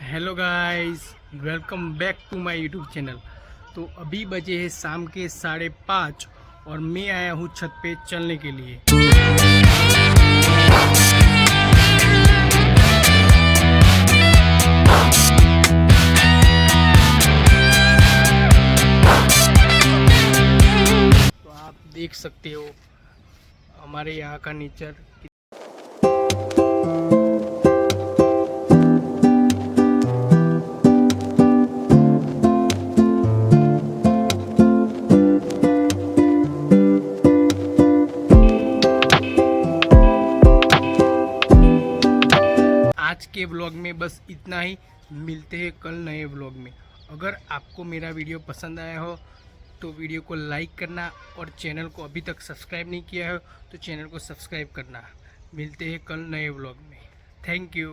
Hello guys, welcome back to my YouTube channel. तो अभी बजे हैं शाम के 5:30 और मैं आया हूँ छत पे चलने के लिए। तो आप देख सकते हो हमारे यहाँ का नेचर। आज के ब्लॉग में बस इतना ही। मिलते हैं कल नए ब्लॉग में। अगर आपको मेरा वीडियो पसंद आया हो तो वीडियो को लाइक करना और चैनल को अभी तक सब्सक्राइब नहीं किया हो तो चैनल को सब्सक्राइब करना। मिलते हैं कल नए ब्लॉग में। Thank you.